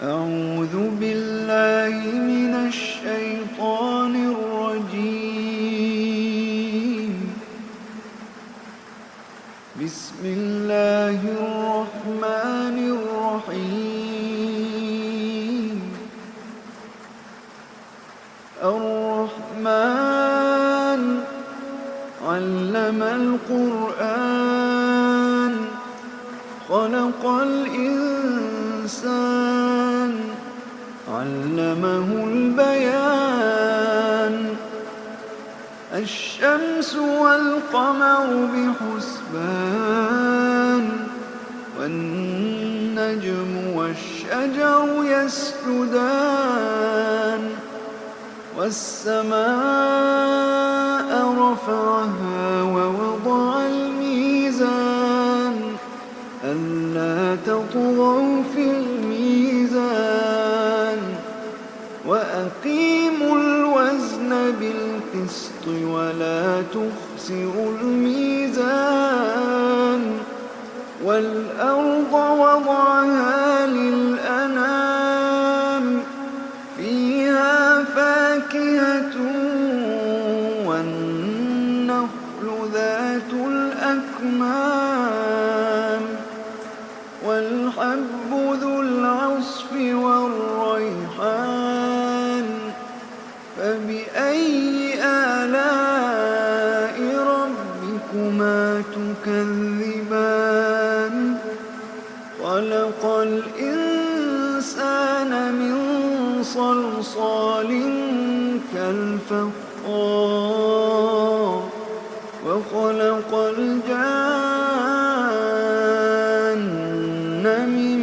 أعوذ بالله من الشيطان الرجيم. بسم الله الرحمن الرحيم. الرحمن علم القرآن خلق الإنسان علمه البيان. الشمس والقمر بحسبان والنجم والشجر يسجدان. والسماء رفعها ووضع الميزان ألا تطغوا في الميزان وأقيموا الوزن بالقسط ولا تخسروا الميزان. والأرض وضعها للأنام فيها فاكهة والنخل ذات الأكمام والحب ذو العصف والريحان. فبأي آلاء ربكما تكذبان؟ خلق الإنسان من صلصال كالفخار وخلق الجان من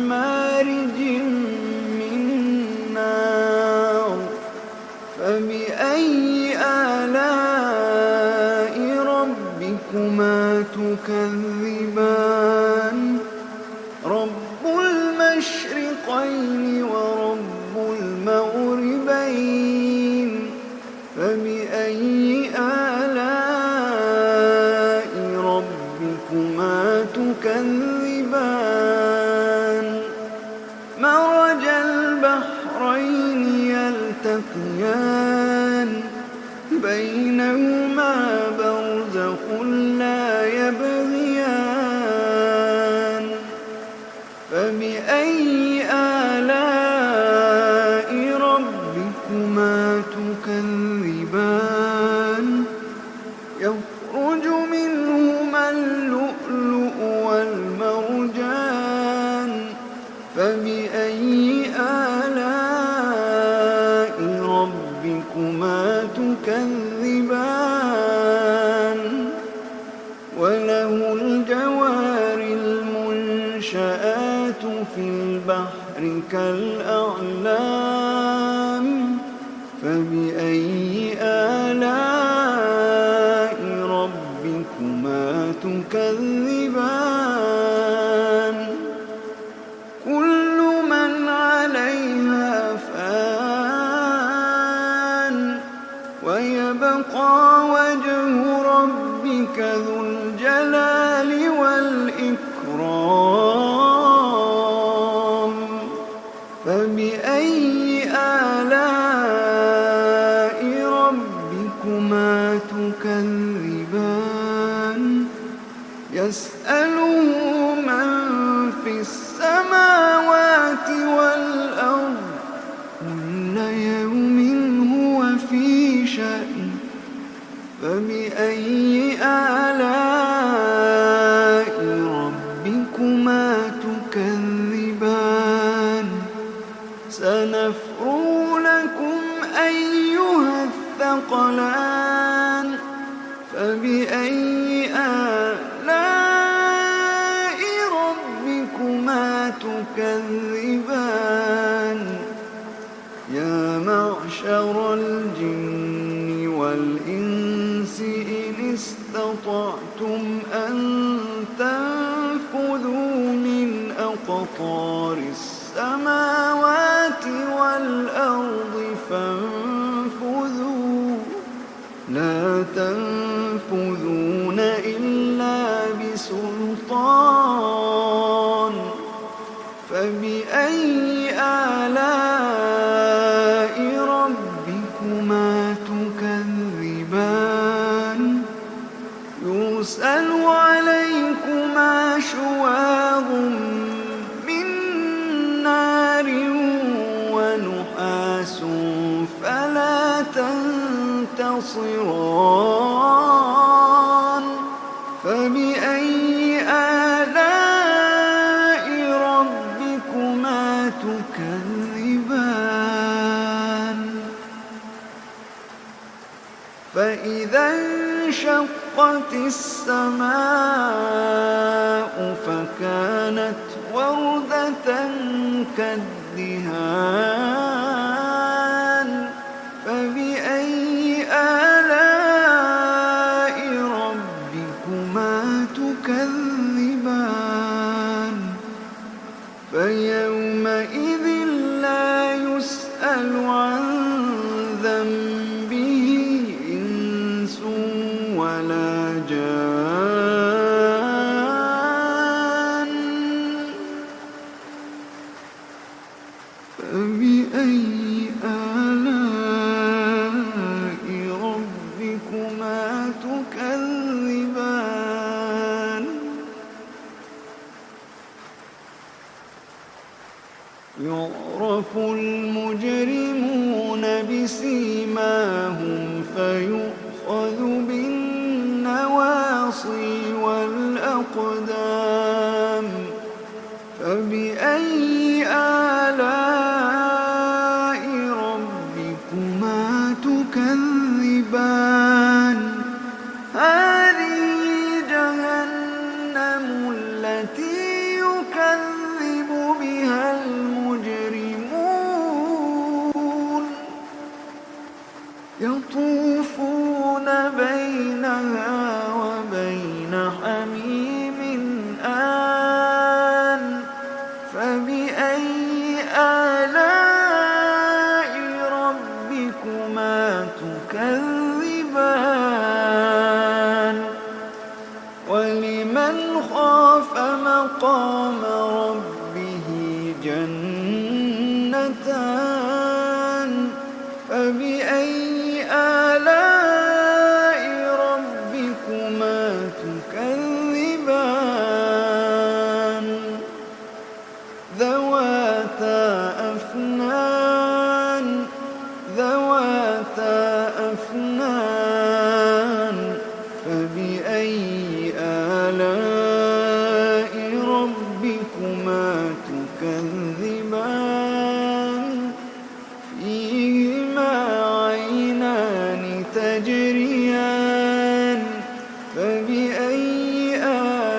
مارج من نار. فبأي آلاء ربكما تكذبان؟ رب المشرقين ورب المغربين. فبأي آلاء ربكما تكذبان؟ مرج البحرين يلتقيان بينهما برزخ لا يبغيان. فبأي آلاء ربكما تكذبان؟ يخرج منهما اللؤلؤ والمرجان. فبأي آلاء ربكما تكذبان؟ وله الجوار المنشآت في البحر كالأعلام. فبأي آلاء ربكما تكذبان؟ كل من عليها فان ويبقى وجه ربك ذو الجلال والإكرام. فبأي آلاء ربكما تكذبان؟ يسأله من في السماوات والأرض كل يوم هو في شأن. فبأي آلاء ربكما تكذبان؟ سنفرغ لكم أيها الثقلان. فبأي آلاء ربكما تكذبان؟ يا معشر الجن والإنس إن استطعتم أن تنفذوا من أقطار السماوات والأرض فانفذوا لا تنفذون إلا بسلطان. فبأي ربكما تكذبان يرسل عليكما شواظ من نار ونحاس فلا تنتصران فبأي آلاء ربكما تكذبان فإذا انشقت السماء فكانت وردة كالدهان فبأي آلاء ربكما تكذبان فيومئذ لا يسأل عن ذنبه إنس ولا جان فبأي آلاء ربكما تكذبان يعرف المجرمون بسيماهم فيؤخذ بالنواصي والأقدام فبأي آلاء ربكما تكذبان هذه جهنم التي يكذب بها المجرمون يطوفون بينها وبين حميم آن فبأي آلاء ربكما تكذبان ولمن خاف مقام ربه جنتان فبأي آلاء ربكما تكذبان ذواتا أفنان فبأي آلاء ربكما تكذبان فيهما عينان تجريان فبأي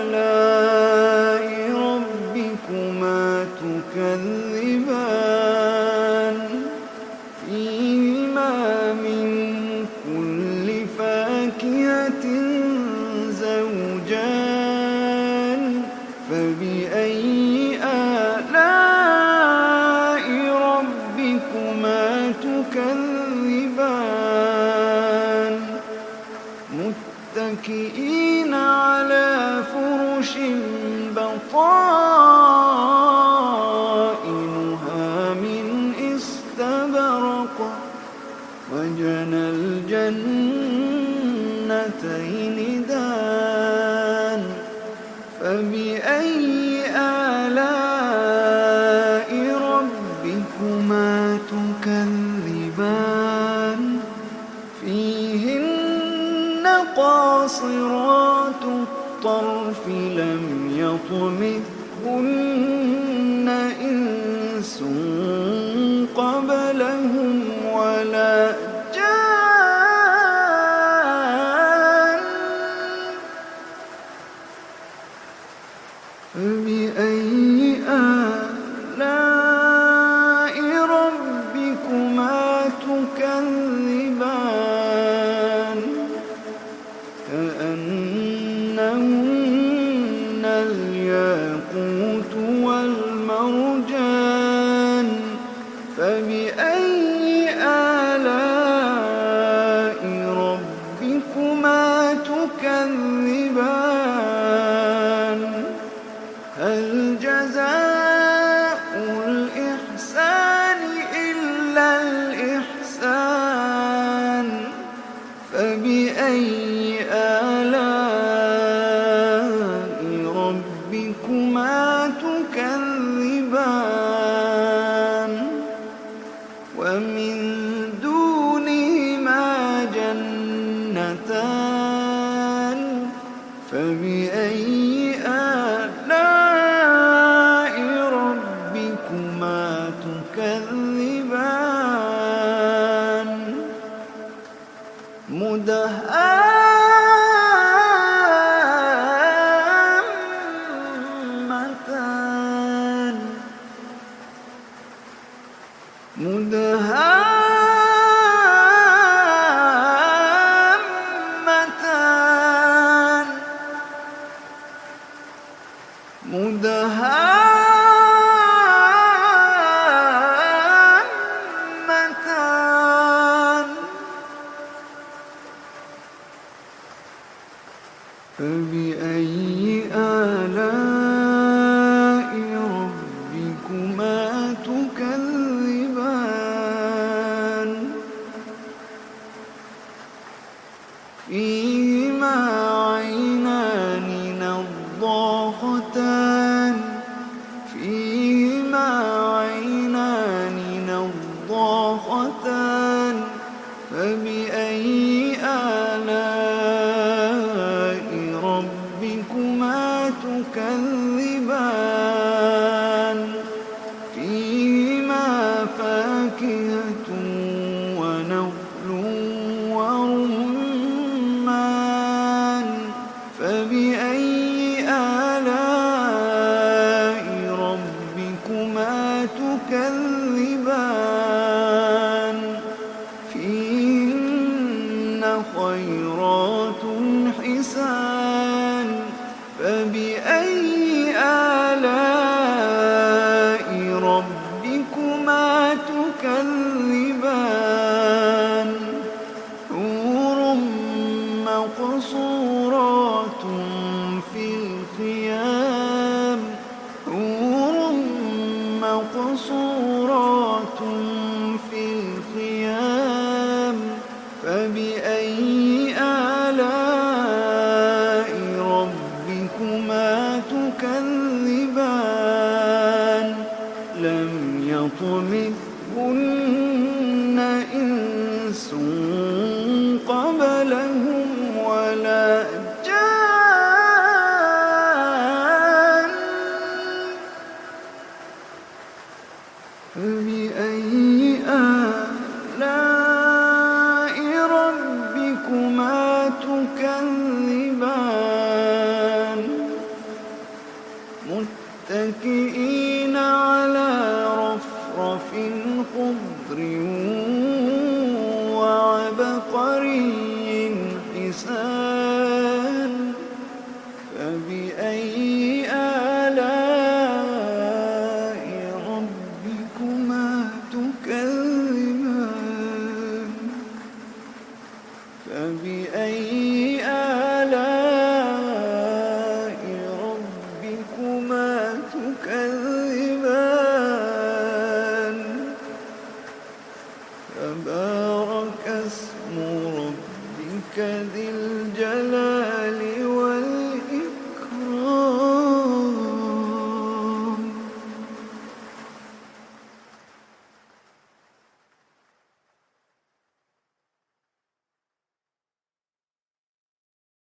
آلاء ربكما تكذبان فيهما من كل فاكهة زوجان فبأي آلاء ربكما تكذبان متكئين على فرش بطائنها من استبرق وجنى الجنتين دان فبأي آلاء ربكما تكذبان فيهن قاصرات الطرف لم يطمثهن إنس قبلهم ولا جان فبأي آلاء ربكما تكذبان كأنهن الياقوت والمرجان فبأي آلاء فبأي آلاء ربكما تكذبان مدهامتان فبأي آلاء ربكما تكذبان فيهما عينان نضاختان فيهما عينان نضاختان فبأي آلاء ربكما تكذبان فيهما فاكهة ونخل ورمان فبأي آلاء ربكما تكذبان فيهن خيرات حسان فبأي آلاء ربكما تكذبان حور مقصورات في الخيام حور مقصورات في الخيام فبأي آلاء ربكما تكذبان لم يطمثهن إنس قبلهم ولا جان فبأي آلاء ربكما تكذبان متكئين على رفرف خضر وعبقري حسان فبأي آلاء ربكما تكذبان فبأي